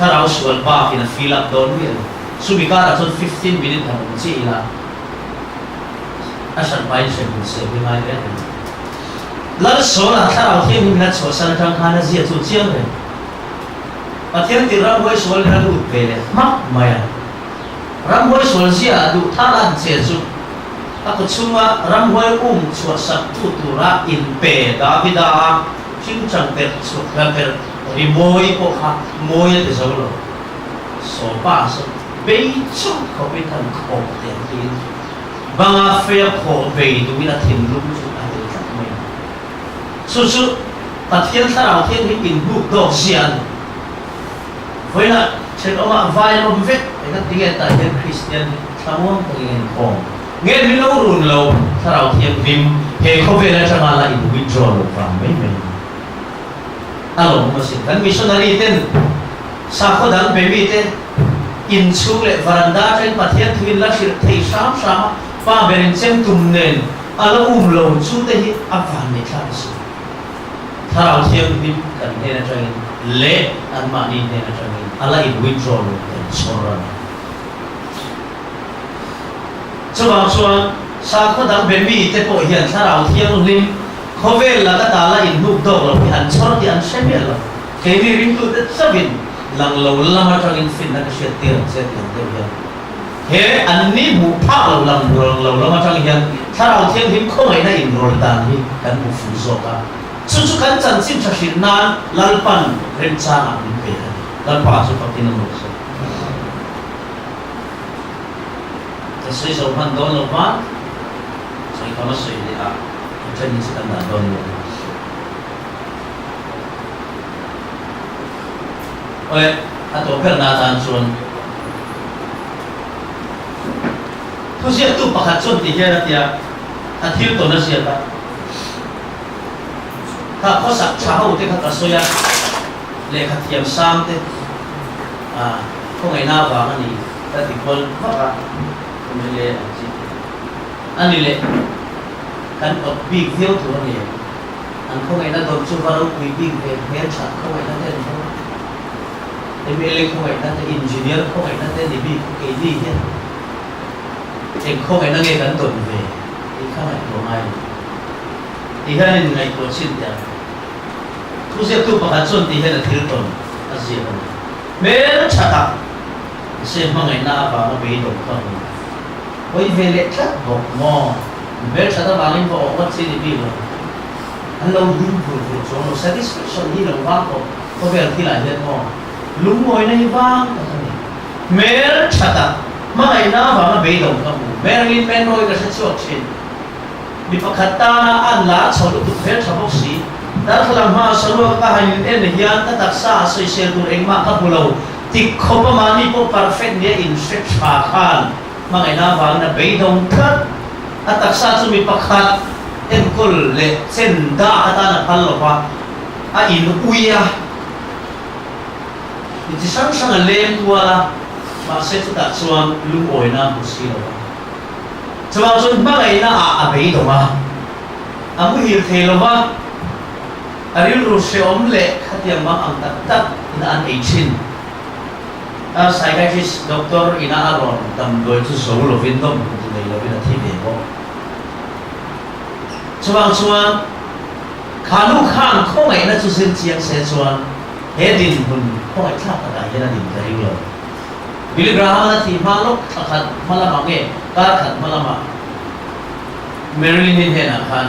sao đầu số ba thì là fill up đón viên số bị cả là số 15 minutes thằng cũng chỉ là sân bay sẽ cũng sẽ bị mai đấy lần số là sao đầu tiên mình là số sân thằng hắn là gì tụi chiang này và thiên thì ram với số là đủ về đấy mắc mày ram với số gì à đủ thà là chế số aku cuma ramhoi suat satu tura inpe Davida cincang per rimoi poha moi te solo sopa so becho kopitan ko te tin banga fe ko be du ina tin lu su ta te tak me su pathian sarau thiên hi in bu do sian với là trên ông vai ông vết cái tiếng tại thiên Christian samon pengen ko nghe mình lâu run lâuถ้าเราเทียบริมเฮเขาเวลาจะมาละอินวิดรอลฟังไม่เหมือนอารมณ์มันสิกันมิชชันนารีเต้นสาขดังเบบี้เต้นอินชูเลวารันดาเต้นประเทศทวินละสิเทสามป้าเบรินเซมตุมเนนอาละโลชูเตหิอัฟฟันในคลาสถ้าเราเทียบริมกันเนนจังเละอันมานีเนนจังอะไรอินวิดรอลเป็นโซรันช่วงสาขดังเบบี้เตปเหียนถ้าเราเที่ยวริมเขาเวลาก็ตาละอินลูกดอกเราพิหันชอบที่อันเช่นเดียวกันเคยริมตัวเด็ดสวินหลังเราละมาจากอินฟินนักเชียร์เตียนเดียว he an ni mu pha lo ma chang hian tharau thiam him kho ngai na in rol dan hi kan mu fu zo ka chu kan chan sim tha shin nan lalpan rem cha na min pe lal pa su patin no so ta sei zo man don lo ma sai ka ma sei le a chen ni kan dan don lo oi a to per na tan chuan thu sia tu pakhat chon ti hian atia a thil to na sia ta ka kho sak cha ho te kha ka soya le kha thiam sam te kho ngai na wa ani ta ti kol kha ka me le chi ani le kan op big hill tu ni an kho ngai na dom chu va ro pi big te he cha kho ngai na te ni MLA kho ngai na te engineer kho ngai na te ni bi ke ni he em không phải nói nghe gắn tuần về thì không phải của ai thì hai nên ngày của xin tiền thu xếp tu bạc xuân thì hai là thiếu tuần là gì vậy mấy nó chả tập xem mà ngày nào vào nó bị đổ không với về lệ chất bột mò mấy chả tập vào lên bộ mất gì đi rồi anh lâu đi vừa xuống nó satisfaction đi là vang có vẻ thì lại hiện mò lúng ngồi này vang mấy nó chả tập mà ngày nào vào nó bị đổ không Marilyn Monroe cái sự xuất hiện, bị bắt khát ta ăn lá sau lúc tụt hết sau bốc xí, đã thằng làm hoa sau lúc các hành em này hiện ta đặt xa xây xây tụi anh mà các bồ lâu, thì không có mà đi bộ perfect nhé in set phá khan, mà ngày nào vào nó bị đổ thất, đặt xa cho bị bắt khát, em có lệ sen đa ta là phật lộc à in uya, thì chỉ sáng sáng là lên qua mà sẽ tụt đặt xuống lung ổi na bút xí rồi. Sebab tu bagai na abai tu mah, aku hirte lo mah, ari rushe omle khatiang mah ang tak ina an aging. Psychiatrist doctor ina aron tam doi tu so lo vindom tu dei lo vina thibe bo. Sebab chuan kalu khang kho ngai na chu sin chiang se chuan hedin hun kho ngai thla ka dai na din ka ring lo. Billy Graham na ti malok khat malama nge kar khat malama Marilyn Monroe khan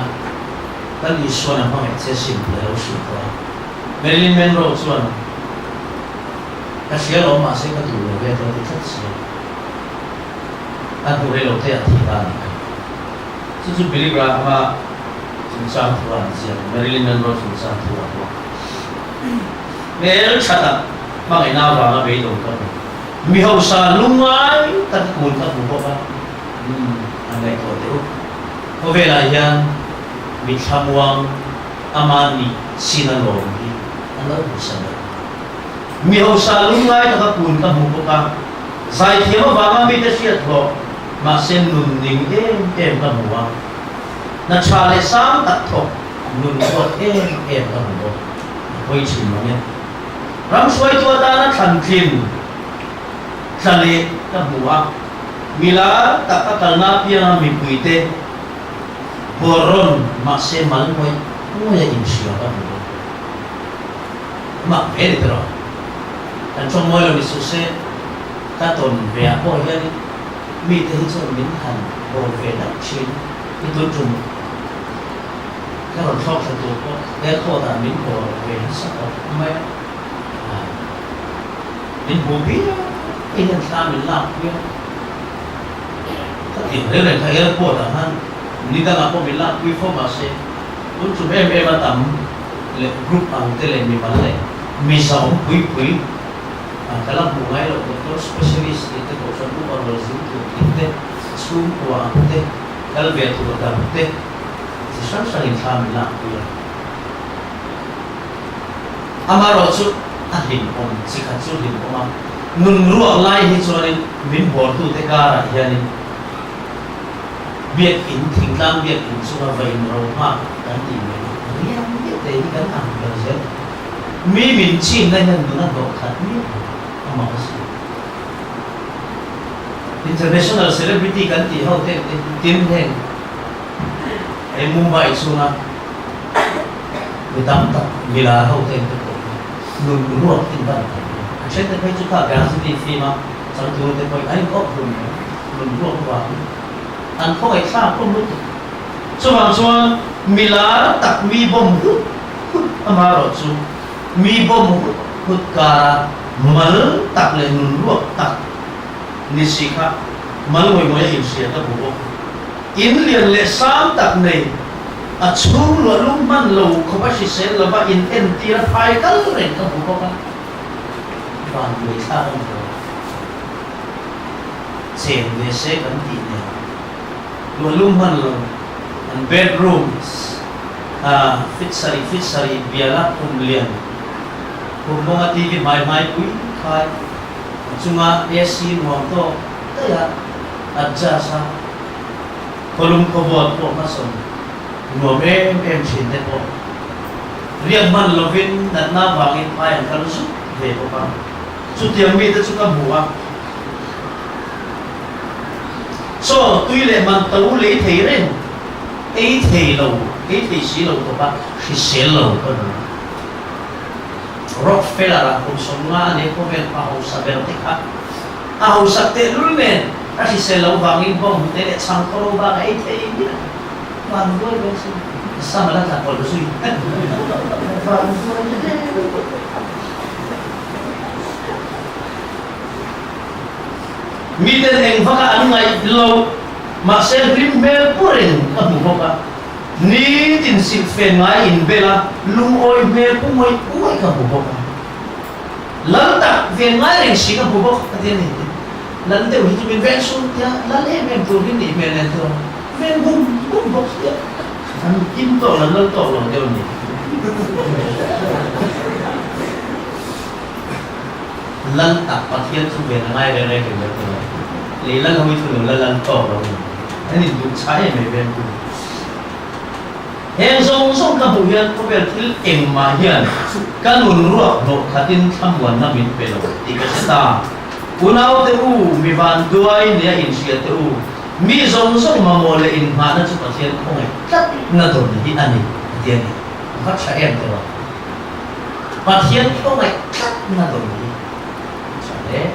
tan ni suan ma nge che simple lo su ko Marilyn Monroe suan ka sia lo ma se ka tu lo ve to ti chat si a tu re lo te a ti ta su Billy Graham ma sun sa tu an sia Marilyn Monroe sun sa tu a ko Mel chata ma nge na ba ma be do ka mi hau sa lungai ta kun ta bu ba angai ko te ko ve la yan mi thamwang amani sinalong hi ala bu sa mi hau sa lungai ta kun ta bu ba zai thiam ba ma mi te sia tho ma sen nun ning em ka mu wa na cha le sam ta tho nun ko em ka mu bo koi chin ma ne ram suai tu ta na than thin sali ka buwa mila takakal pia mi puite boron makse malmoy ya imsiya ka buwa mak very tro kan chong moy lo ni suse ka ton ve ko ya mi te hi chon min han bo ve da chin itun chum ka ron thok sa tu ko der ko da min ko ve sa ko mai min bu bi ini Islam Allah dia tapi dia kaya apa dah kan ni dah apa bila informasi untuk matam le grup ang tele mi balai misau pui kalau bungai lo doktor spesialis itu ko sa ko ba itu inte sum ko ante kalau dia tu dah ante sesar Islam Allah dia amaro su ahin om sikatsu din om nun ruak lai hi chuanin min bor tu te kara hianin biak in thingtlang biak in sunga vain ro ma kan ti me riam ni te hi kan ang kan se mi min chin na han na do khat ni ama si international celebrity kan ti ho te tim hen e Mumbai sunga mitam ta mila ho te nun ruak tin ba Saya terkait juga dengan sendiri firma satu tu terkait, ayam kok pun luôn luôn vào anh không ai xa không lúc cho bằng cho mila tak mi bom hút ama rồi chú mi bom hút cả mal tak lên luôn luôn tak nisika mal ngồi in xia ta bố in liền lệ sáng tak này à chung lo lúc man lâu không phải sẽ là ba in tia phải cái rồi ta bố con và người xa không rồi xem về sẽ cẩn thận này lo lúc man lâu and bedrooms fitsari biala lian kumbonga TV mai pui khai chunga AC nuam to taya adja sa kolum kobot po mason nuam em chin te po riang man lovin dat na bangin pai an kalusu ve po pa chu tiang mi te chu ka buwa so tui le man tau le thei ren ấy thì xí lầu của bác thì xé lầu cơ đó Rockefeller là cũng sống nga nếu có vẻ bảo sa bèo tích khác ảo sắc tệ luôn nè các thì xé lầu vàng in bông thế để sang câu ba ấy thì vàng đôi bên xin sao mà lại còn suy vàng đôi mi tên anh phát anh ngày lâu mà sẽ rim bel puring kamu boka ni tin sin fen ngai in bela lung oi bel pumoi kamu boka lan tak fen ngai reng si kamu boka katien ni lan teu hitu bin ven sun ya lan em tu bin ni men en tu ven bum box ya an kim to lan to lo deu ni lan tak patien tu ven ngai re ke le lan hui tu lan to lo anh nhìn được trái này bên tu, hiện song các bộ hiện có vẻ thiếu em mà hiện các nguồn ruộng độ khá tin tham quan nằm bên bên đó, thì cái ta, unau teu mi van duai nia in sia teu mi song mà mua lại in mà nó chụp hiện không ai, tất nó đồ này anh này, tiền này, phát sẽ em teu, phát hiện không ai, tất nó đồ này, đấy,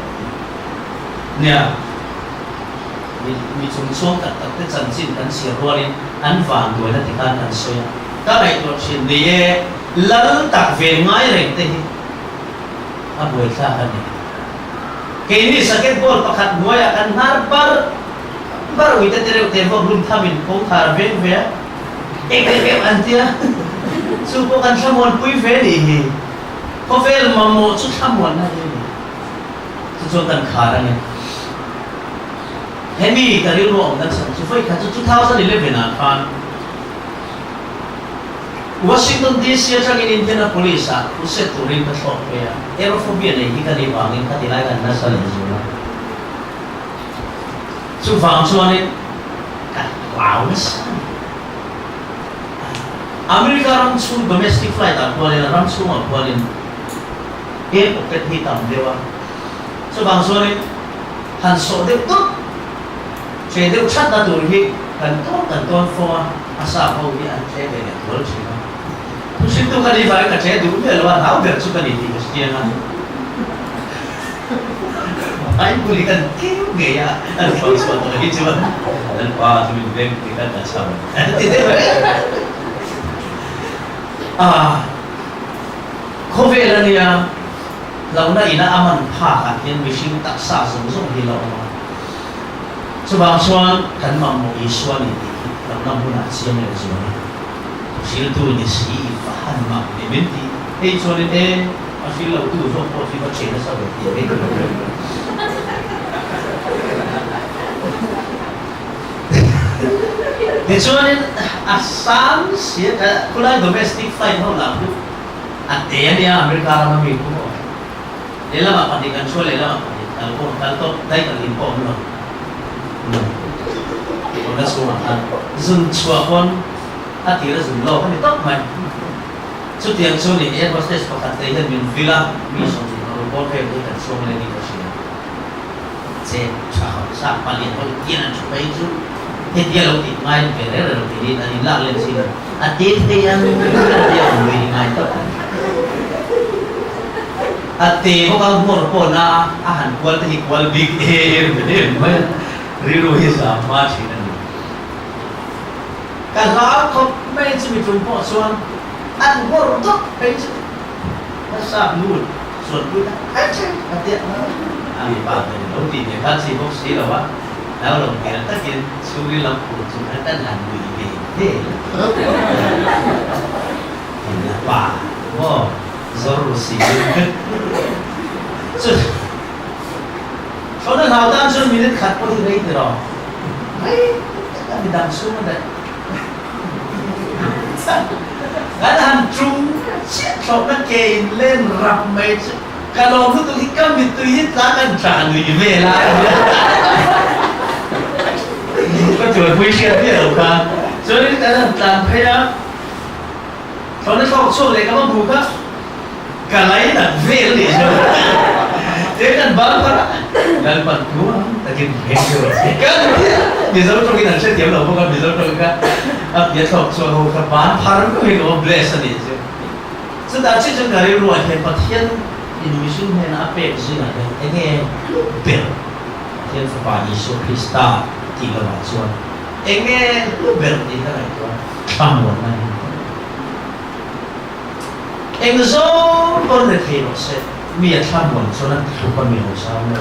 nè. mi chung chung tak tak te chan chin kan sia rualin an van doi na tikan an soya ta bai to chin ni e lal tak ve ngai reng te hi a boi tha han ni ke ni sakit bol pakhat ngoya kan har bar ui te tere te vo blum thamin ko thar ve ve e an tia su ko kan samon pui ve ni hi ko vel mamo chu samon na ni chu kan khara ni Hemi dari ruang dan sampai kat 2011 kan Washington DC sa Indianapolis uset turin ka sopya aerophobia na hika ni bangin katilagan na sa Luzon so fang suanin wow nas Amerika ram su domestic flight ram su akwalin airport hitam dewa so fang suanin han so de sẽ đều chắc là tuổi hi cần tốt phò asa hậu thì anh sẽ về được lớn gì đó tôi xin tôi cái đi phải cả sẽ đúng về là tháo việc chút cái gì thì cái gì anh cũng đi cần kéo nghề anh phải sợ tôi đi chưa anh qua tôi mình lên thì anh đã sao thì thế vậy không về là gì lâu nay na aman phá cả tiền mình xin tác xa sống thì lâu sebab soal kan mamu isuan ini karena muna siang yang soal hasil tu ni si fahan mak ni binti soal ini hasil lalu tu so po si baca na sahaja dia soal ini asam si kulai domestic flight ho lalu ate dia Amerika ramai itu dia lama pandikan soal dia lama kalau tu dai kalau impor no nó xuống ăn dừng chùa con thì nó dừng lâu cái tóc mày chút tiền số này em có thể có thể thấy hơn mình villa mình sống thì nó có thể cái cần xuống lên đi có gì sẽ chào sao mà liền có tiền ăn chụp ấy chứ thế tiền lâu thì mai về đấy là thì đi là đi lạc lên xin tết thì ăn cái điều người đi mai tóc tê có mua một con na ăn quần thì quần big air vậy đấy riru hisa ma chinan ka la ko mai chi mi tum po suan an gor dok pe chi ta sa nu suan ku ta ai chi ka dia na ai ba de lo ti ne ka chi bok si la wa lao lòng kia ta kia suy lòng của chúng ta đang làm người về thế là bà wow rồi xí cho nên hào tam xuân mình khát có thể lấy được rồi ấy ta bị đâm xuống đấy cái thằng trung chết cho nó kề lên rập mệt cái lò nó tụi cái mình tùy hết giá cần trả người về lại có chuyện vui chuyện biết được không? Cho nên cái làm phải á, cho nên không số này các bạn buộc á, cả lấy là về liền rồi, thế nên bán ra, lần bán thua, ta kiếm hết rồi, cái bây giờ trong cái này sẽ tiệm đầu không có bây giờ trong cái, bây giờ số hồ các bán phá cũng phải có bless này chứ, cho nên chỉ trong cái rồi thì phát hiện invitation hay là apel gì này, cái nghe bel, thiên phật bà Giêsu Christa thì là bảo xuân, anh nghe lúc bel thì thế này thôi, tham muốn này, anh dỗ con được thì nó sẽ mi tham muốn cho nên không có nhiều sao nữa.